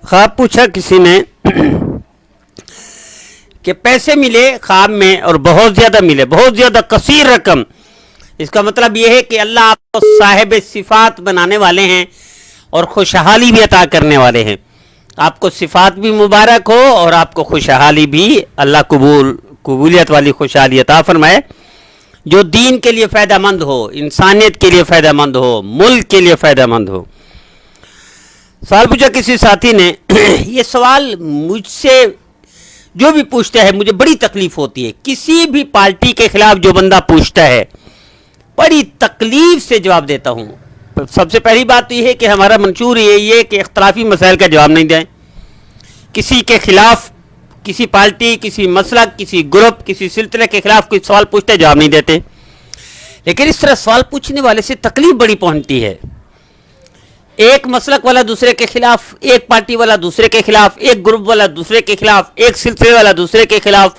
خواب پوچھا کسی نے کہ پیسے ملے خواب میں اور بہت زیادہ ملے، بہت زیادہ کثیر رقم. اس کا مطلب یہ ہے کہ اللہ آپ کو صاحب صفات بنانے والے ہیں اور خوشحالی بھی عطا کرنے والے ہیں. آپ کو صفات بھی مبارک ہو اور آپ کو خوشحالی بھی اللہ قبولیت والی خوشحالی عطا فرمائے، جو دین کے لیے فائدہ مند ہو، انسانیت کے لیے فائدہ مند ہو، ملک کے لیے فائدہ مند ہو. سوال پوچھا کسی ساتھی نے. یہ سوال مجھ سے جو بھی پوچھتا ہے مجھے بڑی تکلیف ہوتی ہے. کسی بھی پارٹی کے خلاف جو بندہ پوچھتا ہے بڑی تکلیف سے جواب دیتا ہوں. سب سے پہلی بات تو یہ ہے کہ ہمارا منشور یہ ہے کہ اختلافی مسائل کا جواب نہیں دیں. کسی کے خلاف، کسی پارٹی، کسی مسلک، کسی گروپ، کسی سلسلے کے خلاف کوئی سوال پوچھتے جواب نہیں دیتے. لیکن اس طرح سوال پوچھنے والے سے تکلیف بڑی پہنچتی ہے. ایک مسلک والا دوسرے کے خلاف، ایک پارٹی والا دوسرے کے خلاف، ایک گروپ والا دوسرے کے خلاف، ایک سلسلے والا دوسرے کے خلاف،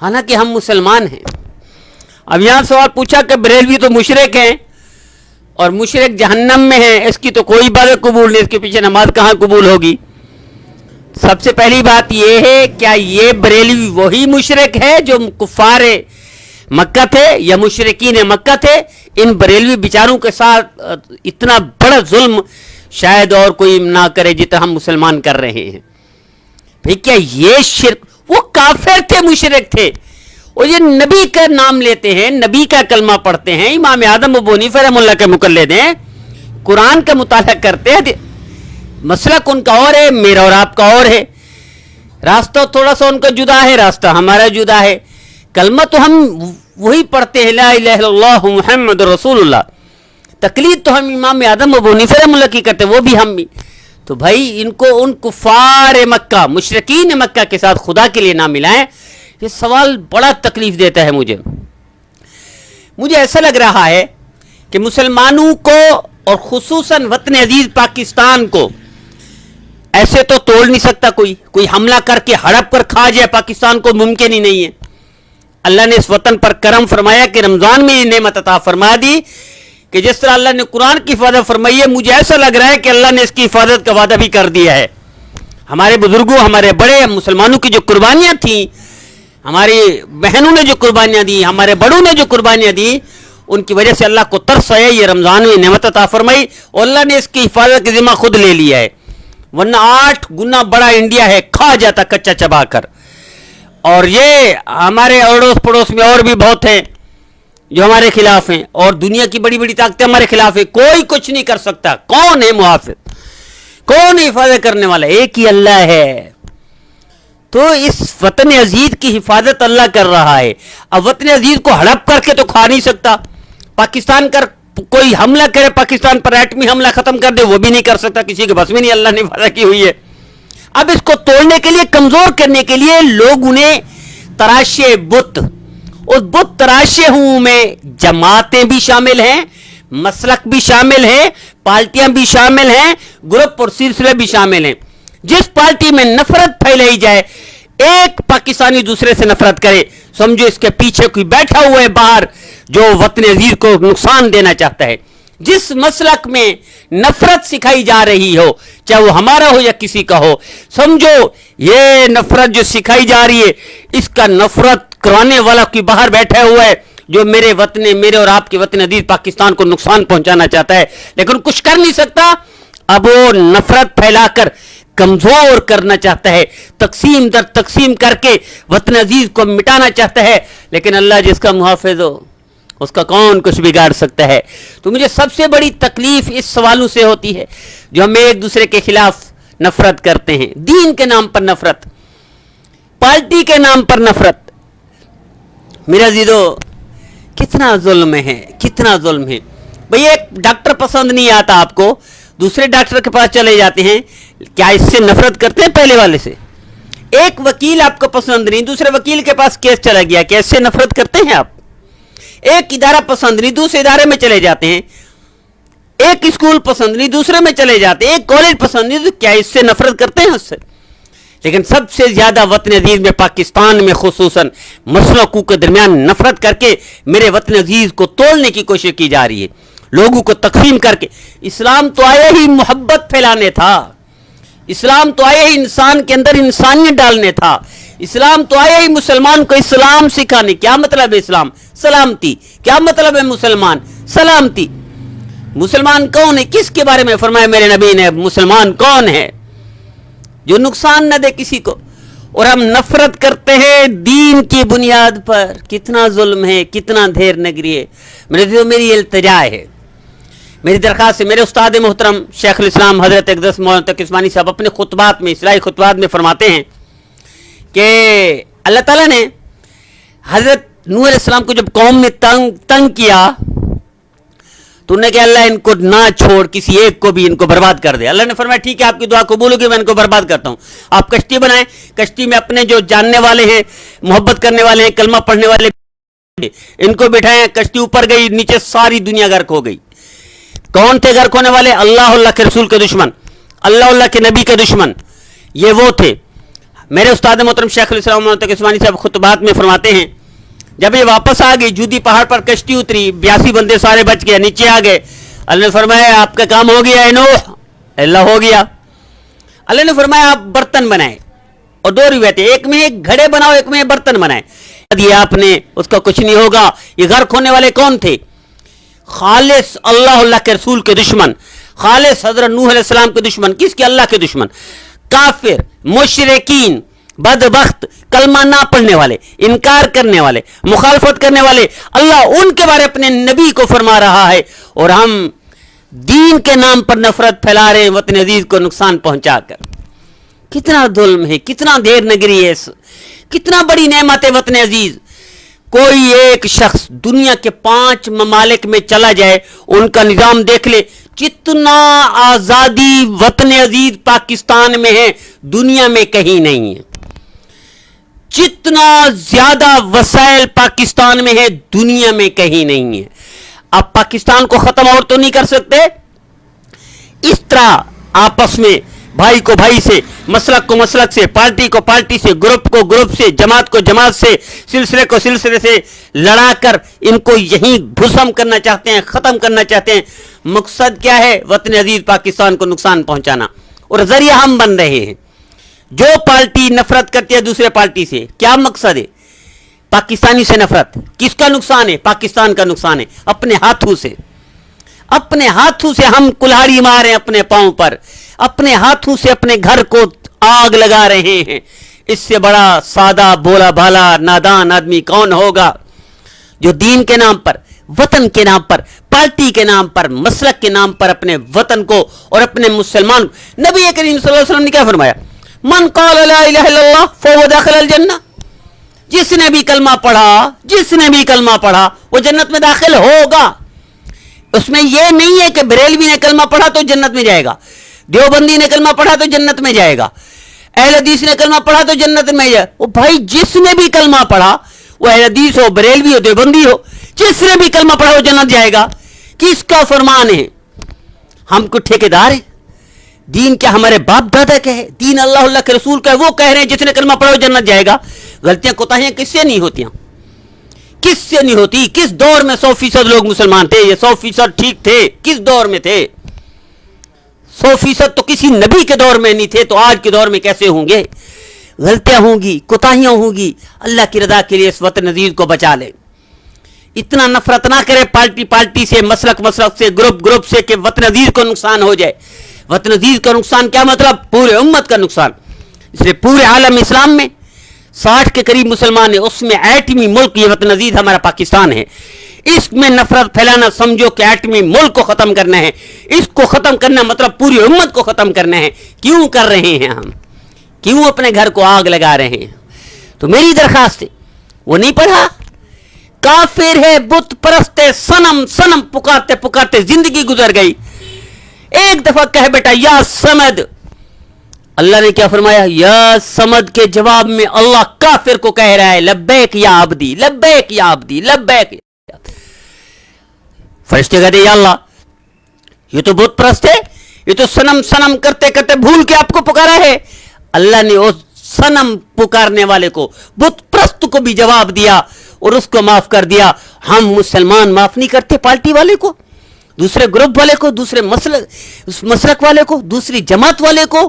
حالانکہ ہم مسلمان ہیں. اب یہاں سوال پوچھا کہ بریلوی تو مشرک ہیں اور مشرک جہنم میں ہیں، اس کی تو کوئی عبادت قبول نہیں، اس کے پیچھے نماز کہاں قبول ہوگی؟ سب سے پہلی بات یہ ہے، کیا یہ بریلوی وہی مشرک ہے جو کفار مکہ تھے یا مشرکین مکہ تھے؟ ان بریلوی بیچاروں کے ساتھ اتنا بڑا ظلم شاید اور کوئی نہ کرے جتنا ہم مسلمان کر رہے ہیں. بھئی کیا یہ شرک؟ وہ کافر تھے، مشرک تھے، اور یہ نبی کا نام لیتے ہیں، نبی کا کلمہ پڑھتے ہیں، امام اعظم ابو حنیفہ رحمہ اللہ کے مقلد ہیں، قرآن کا مطالعہ کرتے ہیں. مسلک ان کا اور ہے، میرا اور آپ کا اور ہے. راستہ تھوڑا سا ان کا جدا ہے، راستہ ہمارا جدا ہے. کلمہ تو ہم وہی پڑھتے ہیں، لا الہ الا اللہ محمد رسول اللہ. تقلید تو ہم امام اعظم ابو حنیفہ رحمہ اللہ کی کرتے ہیں، وہ بھی ہم بھی. تو بھائی ان کو ان کفار مکہ، مشرکین مکہ کے ساتھ خدا کے لیے نہ ملائیں. یہ سوال بڑا تکلیف دیتا ہے مجھے ایسا لگ رہا ہے کہ مسلمانوں کو اور خصوصاً وطن عزیز پاکستان کو ایسے تو توڑ نہیں سکتا کوئی حملہ کر کے ہڑپ کر کھا جائے پاکستان کو، ممکن ہی نہیں ہے. اللہ نے اس وطن پر کرم فرمایا کہ رمضان میں یہ نعمت عطا فرما دی کہ جس طرح اللہ نے قرآن کی حفاظت فرمائی ہے، مجھے ایسا لگ رہا ہے کہ اللہ نے اس کی حفاظت کا وعدہ بھی کر دیا ہے. ہمارے بزرگوں، ہمارے بڑے مسلمانوں کی جو قربانیاں تھیں، ہماری بہنوں نے جو قربانیاں دی، ہمارے بڑوں نے جو قربانیاں دی، ان کی وجہ سے اللہ کو ترس ہے، یہ رمضان میں نعمت عطا فرمائی اور اللہ نے اس کی حفاظت کا ذمہ خود لے لیا ہے. ورنہ 8 گنا بڑا انڈیا ہے، کھا جاتا کچا چبا کر. اور یہ ہمارے اڑوس پڑوس میں اور بھی بہت ہیں جو ہمارے خلاف ہیں، اور دنیا کی بڑی بڑی طاقتیں ہمارے خلاف ہیں. کوئی کچھ نہیں کر سکتا. کون ہے محافظ؟ کون ہے حفاظت کرنے والا؟ ایک ہی اللہ ہے. تو اس وطن عزیز کی حفاظت اللہ کر رہا ہے. اب وطن عزیز کو ہڑپ کر کے تو کھا نہیں سکتا. پاکستان کر کوئی حملہ کرے، پاکستان پر ایٹمی حملہ ختم کر دے، وہ بھی نہیں کر سکتا، کسی کے بس میں نہیں. اللہ نے حفاظت کی ہوئی ہے. اب اس کو توڑنے کے لیے، کمزور کرنے کے لیے لوگ انہیں تراشے بت. اس بت تراشے ہوں میں جماعتیں بھی شامل ہیں، مسلک بھی شامل ہیں، پارٹیاں بھی شامل ہیں، گروپ اور سلسلے بھی شامل ہیں. جس پارٹی میں نفرت پھیلائی جائے، ایک پاکستانی دوسرے سے نفرت کرے، سمجھو اس کے پیچھے کوئی بیٹھا ہوا ہے باہر جو وطن عزیز کو نقصان دینا چاہتا ہے. جس مسلک میں نفرت سکھائی جا رہی ہو، چاہے وہ ہمارا ہو یا کسی کا ہو، سمجھو یہ نفرت جو سکھائی جا رہی ہے، اس کا نفرت کرانے والا کوئی باہر بیٹھا ہوا ہے جو میرے اور آپ کے وطن عزیز پاکستان کو نقصان پہنچانا چاہتا ہے، لیکن کچھ کر نہیں سکتا. اب وہ نفرت پھیلا کر کمزور کرنا چاہتا ہے، تقسیم در تقسیم کر کے وطن عزیز کو مٹانا چاہتا ہے. لیکن اللہ جس کا محافظ ہو، اس کا کون کچھ بگاڑ سکتا ہے؟ تو مجھے سب سے بڑی تکلیف اس سوالوں سے ہوتی ہے جو ہم ایک دوسرے کے خلاف نفرت کرتے ہیں. دین کے نام پر نفرت، پارٹی کے نام پر نفرت. میرا عزیزو، کتنا ظلم ہے، کتنا ظلم ہے. بھئی ایک ڈاکٹر پسند نہیں آتا آپ کو، دوسرے ڈاکٹر کے پاس چلے جاتے ہیں، کیا اس سے نفرت کرتے ہیں پہلے والے سے؟ ایک وکیل آپ کو پسند نہیں، دوسرے وکیل کے پاس کیس چلا گیا، کیا اس سے نفرت کرتے ہیں آپ؟ ایک ادارہ پسند نہیں، دوسرے ادارے میں چلے جاتے ہیں. ایک اسکول پسند نہیں، دوسرے میں چلے جاتے ہیں. ایک کالج پسند نہیں، تو کیا اس سے نفرت کرتے ہیں؟ اس سے. لیکن سب سے زیادہ وطن عزیز میں، پاکستان میں خصوصاً، مسلکوں کے درمیان نفرت کر کے میرے وطن عزیز کو توڑنے کی کوشش کی جا رہی ہے، لوگوں کو تقسیم کر کے. اسلام تو آیا ہی محبت پھیلانے تھا. اسلام تو آیا ہی انسان کے اندر انسانیت ڈالنے تھا. اسلام تو آیا ہی مسلمان کو اسلام سکھانے. کیا مطلب ہے اسلام؟ سلامتی. کیا مطلب ہے مسلمان؟ سلامتی. مسلمان کون ہے؟ کس کے بارے میں فرمایا میرے نبی نے؟ مسلمان کون ہے؟ جو نقصان نہ دے کسی کو. اور ہم نفرت کرتے ہیں دین کی بنیاد پر. کتنا ظلم ہے، کتنا دھیر نگری ہے. میری التجا ہے، میری درخواست ہے. میرے استاد محترم شیخ الاسلام حضرت اقدس مولانا تقی عثمانی صاحب اپنے خطبات میں، اصلاحی خطبات میں فرماتے ہیں کہ اللہ تعالیٰ نے حضرت نوح علیہ السلام کو جب قوم نے تنگ کیا تو انہوں نے کہا اللہ ان کو نہ چھوڑ، کسی ایک کو بھی ان کو برباد کر دے. اللہ نے فرمایا ٹھیک ہے، آپ کی دعا قبول ہوگی، میں ان کو برباد کرتا ہوں. آپ کشتی بنائیں، کشتی میں اپنے جو جاننے والے ہیں، محبت کرنے والے ہیں، کلمہ پڑھنے والے ان کو بٹھائیں. کشتی اوپر گئی، نیچے ساری دنیا غرق ہو گئی. کون تھے غرق ہونے والے؟ اللہ کے رسول کے دشمن، اللہ کے نبی کے دشمن. یہ وہ تھے. میرے استاد محترم شیخ الاسلام مولانا تقی عثمانی صاحب خطبات میں فرماتے ہیں جب یہ واپس آ گئی، جودی پہاڑ پر کشتی اتری، 82 بندے سارے بچ گئے، نیچے آ گئے. اللہ نے فرمایا آپ کا کام ہو گیا ہے نوح. اللہ ہو گیا. اللہ نے فرمایا آپ برتن بنائے، اور 2 روایتیں، ایک میں ایک گھڑے بناؤ، ایک میں برتن بنائے. یہ آپ نے اس کا کچھ نہیں ہوگا. یہ غرق ہونے والے کون تھے؟ خالص اللہ کے رسول کے دشمن، خالص حضرت نوح علیہ السلام کے دشمن. کس کے؟ اللہ کے دشمن. کافر، مشرکین، بدبخت، کلمہ نہ پڑھنے والے، انکار کرنے والے، مخالفت کرنے والے. اللہ ان کے بارے اپنے نبی کو فرما رہا ہے، اور ہم دین کے نام پر نفرت پھیلا رہے ہیں وطن عزیز کو نقصان پہنچا کر. کتنا ظلم ہے، کتنا دیر نگری ہے، کتنا بڑی نعمت ہے وطن عزیز. کوئی ایک شخص دنیا کے 5 ممالک میں چلا جائے، ان کا نظام دیکھ لے، جتنا آزادی وطن عزیز پاکستان میں ہے دنیا میں کہیں نہیں ہے. جتنا زیادہ وسائل پاکستان میں ہے دنیا میں کہیں نہیں ہے. آپ پاکستان کو ختم اور تو نہیں کر سکتے. اس طرح آپس میں بھائی کو بھائی سے، مسلک کو مسلک سے، پارٹی کو پارٹی سے، گروپ کو گروپ سے، جماعت کو جماعت سے، سلسلے کو سلسلے سے لڑا کر ان کو یہیں بھسم کرنا چاہتے ہیں، ختم کرنا چاہتے ہیں. مقصد کیا ہے؟ وطن عزیز پاکستان کو نقصان پہنچانا. اور ذریعہ ہم بن رہے ہیں. جو پارٹی نفرت کرتی ہے دوسرے پارٹی سے، کیا مقصد ہے؟ پاکستانی سے نفرت. کس کا نقصان ہے؟ پاکستان کا نقصان ہے. اپنے ہاتھوں سے، اپنے ہاتھوں سے ہم کلہاڑی مارے اپنے پاؤں پر، اپنے ہاتھوں سے اپنے گھر کو آگ لگا رہے ہیں. اس سے بڑا سادہ بولا بھالا نادان آدمی کون ہوگا جو دین کے نام پر، وطن کے نام پر، پارٹی کے نام پر، مسلک کے نام پر اپنے وطن کو اور اپنے مسلمان. نبی کریم صلی اللہ علیہ وسلم نے کیا فرمایا؟ من قال لا الہ الا اللہ فهو داخل الجنہ. جس نے بھی کلمہ پڑھا، جس نے بھی کلمہ پڑھا وہ جنت میں داخل ہوگا. اس میں یہ نہیں ہے کہ بریلوی نے کلمہ پڑھا تو جنت میں جائے گا، دیوبندی نے کلمہ پڑھا تو جنت میں جائے گا، اہل حدیث نے کلمہ پڑھا تو جنت میں جائے گا. وہ بھائی جس نے بھی کلمہ پڑھا، وہ اہل حدیث ہو، بریلوی ہو، دیوبندی ہو، جس نے بھی کلمہ پڑھا وہ جنت جائے گا. کس کا فرمان ہے؟ ہم کو ٹھیکیدار ہیں؟ دین کیا ہمارے باپ دادا کا ہے؟ دین اللہ کے رسول کا ہے. وہ کہہ رہے ہیں جس نے کلمہ پڑھا وہ جنت جائے گا. غلطیاں کوتاہیاں کس سے نہیں ہوتیاں؟ کس سے نہیں ہوتی؟ کس دور میں 100% لوگ مسلمان تھے؟ یہ 100% ٹھیک تھے؟ کس دور میں تھے؟ 100% تو کسی نبی کے دور میں نہیں تھے، تو آج کے دور میں کیسے ہوں گے؟ غلطیاں ہوں گی، کوتاہیاں ہوں گی. اللہ کی رضا کے لیے اس وطن عزیز کو بچا لے. اتنا نفرت نہ کرے پارٹی سے، مسلک سے، گروپ سے، کہ وطن عزیز کو نقصان ہو جائے. وطن عزیز کا نقصان کیا مطلب؟ پورے امت کا نقصان. اس لیے پورے عالم اسلام میں 60 کے قریب مسلمان ہیں، اس میں ایٹمی ملک یہ وطن عزیز ہمارا پاکستان ہے. اس میں نفرت پھیلانا سمجھو کہ ایٹمی ملک کو ختم کرنا ہے. اس کو ختم کرنا مطلب پوری امت کو ختم کرنا ہے. کیوں کر رہے ہیں ہم؟ کیوں اپنے گھر کو آگ لگا رہے ہیں؟ تو میری درخواست ہے، وہ نہیں پڑھا، کافر ہے، بت پرست ہے، سنم پکارتے پکارتے زندگی گزر گئی. ایک دفعہ کہہ بیٹا یا سمد. اللہ نے کیا فرمایا؟ یا سمد کے جواب میں اللہ کافر کو کہہ رہا ہے لبیک یا عبدی، لبیک یا عبدی، لبیک. فرشتے کہتے یا اللہ یہ تو بت پرست ہے، یہ تو سنم کرتے کرتے بھول کے آپ کو پکارا ہے. اللہ نے اس سنم پکارنے والے کو، بت پرست کو بھی جواب دیا اور اس کو معاف کر دیا. ہم مسلمان معاف نہیں کرتے پارٹی والے کو، دوسرے گروپ والے کو، دوسرے مسلک والے کو، دوسری جماعت والے کو.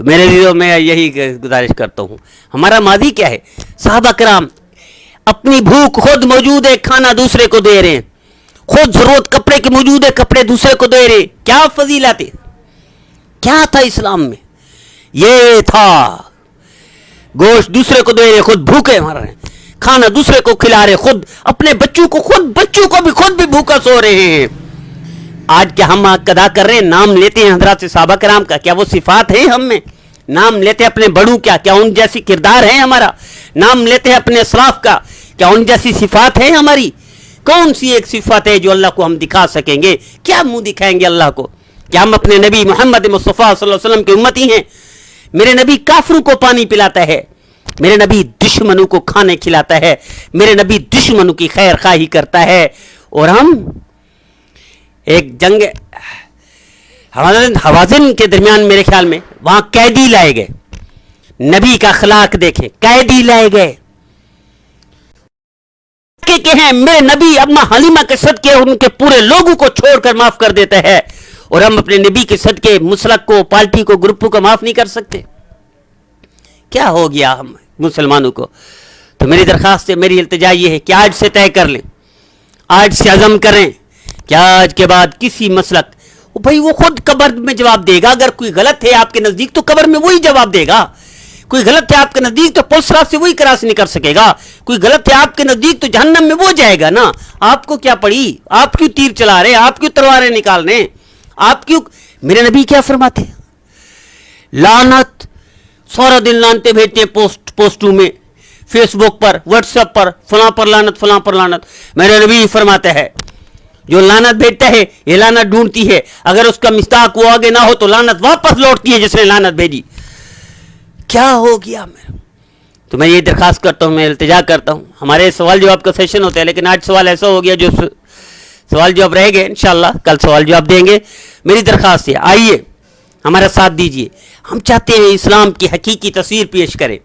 تو میرے لیے میں یہی گزارش کرتا ہوں، ہمارا ماضی کیا ہے؟ صحابہ کرام اپنی بھوک خود موجود ہے، کھانا دوسرے کو دے رہے ہیں، خود ضرورت کپڑے کی موجود ہے، کپڑے دوسرے کو دے رہے. کیا فضیلت ہے، کیا تھا اسلام میں؟ یہ تھا گوشت دوسرے کو دے رہے، خود بھوکے مر رہے ہیں، کھانا دوسرے کو کھلا رہے، خود اپنے بچوں کو خود بھی بھوکا سو رہے ہیں. آج کیا ہم ادا کر رہے ہیں؟ نام لیتے ہیں حضرات صحابہ کرام کا، کیا وہ صفات ہیں ہم میں؟ نام لیتے ہیں اپنے بڑوں کا، کیا ان جیسی کردار ہے ہمارا؟ نام لیتے ہیں اپنے اسلاف کا، کیا ان جیسی صفات ہے ہماری؟ کون سی ایک صفت ہے جو اللہ کو ہم دکھا سکیں گے؟ کیا منہ دکھائیں گے اللہ کو؟ کیا ہم اپنے نبی محمد مصطفیٰ صلی اللہ علیہ وسلم کی امتی ہیں؟ میرے نبی کافروں کو پانی پلاتا ہے، میرے نبی دشمنوں کو کھانے کھلاتا ہے، میرے نبی دشمنوں کی خیر خواہی کرتا ہے، اور ہم ایک جنگ حوازن کے درمیان میرے خیال میں وہاں قیدی لائے گئے، نبی کا اخلاق دیکھیں، قیدی لائے گئے کہ ہیں میرے نبی اما حلیمہ کے صدقے ان کے پورے لوگوں کو چھوڑ کر معاف کر دیتا ہے، اور ہم اپنے نبی کے صدقے مسلک کو، پارٹی کو، گروپ کو معاف نہیں کر سکتے. کیا ہو گیا ہم مسلمانوں کو؟ تو میری درخواست ہے، میری التجا یہ ہے کہ آج سے طے کر لیں، آج سے عزم کریں کہ آج کے بعد کسی مسلک، بھائی وہ خود قبر میں جواب دے گا. اگر کوئی غلط ہے آپ کے نزدیک تو قبر میں وہی جواب دے گا. کوئی غلط ہے آپ کے نزدیک تو پولیس رات سے وہی کراس نہیں کر سکے گا. کوئی غلط ہے آپ کے نزدیک تو جہنم میں وہ جائے گا نا. آپ کو کیا پڑی؟ آپ کیوں تیر چلا رہے؟ آپ کیوں تلواریں نکال رہے؟ آپ کیوں؟ میرے نبی کیا فرماتے؟ لعنت، سارا دن لانتے بھیجتے ہیں پوسٹوں میں، فیس بک پر، واٹس ایپ پر، فلاں پر لعنت، فلاں پر لعنت. میرے نبی فرماتا ہے جو لعنت بھیجتا ہے یہ لعنت ڈھونڈتی ہے، اگر اس کا مستاق وہ آگے نہ ہو تو لعنت واپس لوٹتی ہے جس نے لعنت بھیجی. کیا ہو گیا میرا؟ تو میں یہ درخواست کرتا ہوں، میں التجا کرتا ہوں، ہمارے سوال جواب کا سیشن ہوتا ہے لیکن آج سوال ایسا ہو گیا جو سوال جواب رہ گئے، انشاءاللہ کل سوال جواب دیں گے. میری درخواست ہے آئیے ہمارا ساتھ دیجئے، ہم چاہتے ہیں اسلام کی حقیقی تصویر پیش کریں.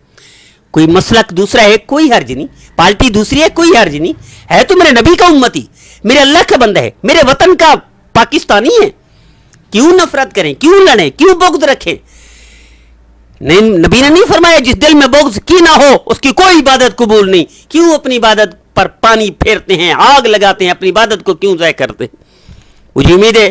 کوئی مسلک دوسرا ہے کوئی حرج نہیں، پارٹی دوسری ہے کوئی حرج نہیں، ہے تو میرے نبی کا امتی، میرے اللہ کا بندہ ہے، میرے وطن کا پاکستانی ہے. کیوں نفرت کریں؟ کیوں لڑیں؟ کیوں بغض رکھیں؟ نبی نے نہیں فرمایا جس دل میں بغض کی نہ ہو اس کی کوئی عبادت قبول نہیں. کیوں اپنی عبادت پر پانی پھیرتے ہیں، آگ لگاتے ہیں، اپنی عبادت کو کیوں ضائع کرتے ہیں؟ مجھے امید ہے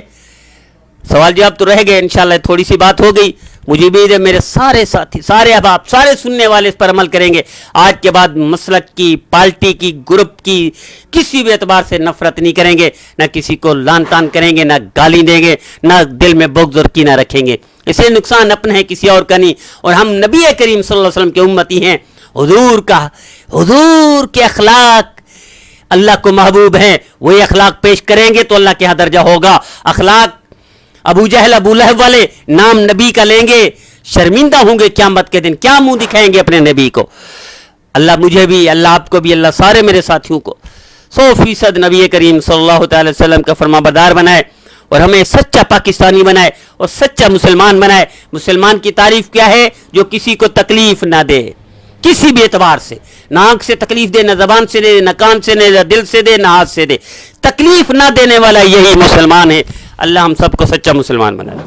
سوال جواب تو رہ گئے، انشاءاللہ تھوڑی سی بات ہو گئی. مجھے امید ہے میرے سارے ساتھی، سارے احباب، سارے سننے والے اس پر عمل کریں گے. آج کے بعد مسلک کی، پارٹی کی، گروپ کی کسی بھی اعتبار سے نفرت نہیں کریں گے، نہ کسی کو لان تان کریں گے، نہ گالی دیں گے، نہ دل میں بغض اور کینہ رکھیں گے. اسے نقصان اپنا ہے کسی اور کا نہیں. اور ہم نبی کریم صلی اللہ علیہ وسلم کے امتی ہیں. حضور کے اخلاق اللہ کو محبوب ہیں، وہی اخلاق پیش کریں گے تو اللہ کے ہاں درجہ ہوگا. اخلاق ابو جہل، ابو لہب والے نام نبی کا لیں گے، شرمندہ ہوں گے قیامت کے دن. کیا منہ دکھائیں گے اپنے نبی کو؟ اللہ مجھے بھی، اللہ آپ کو بھی، اللہ سارے میرے ساتھیوں کو 100% نبی کریم صلی اللہ تعالی وسلم کا فرما بردار بنائے، اور ہمیں سچا پاکستانی بنائے اور سچا مسلمان بنائے. مسلمان کی تعریف کیا ہے؟ جو کسی کو تکلیف نہ دے کسی بھی اعتبار سے، نہ آنکھ سے تکلیف دے، نہ زبان سے دے، نہ کان سے دے، نہ دل سے دے، نہ ہاتھ سے دے. تکلیف نہ دینے والا یہی مسلمان ہے. اللہ ہم سب کو سچا مسلمان بنائے.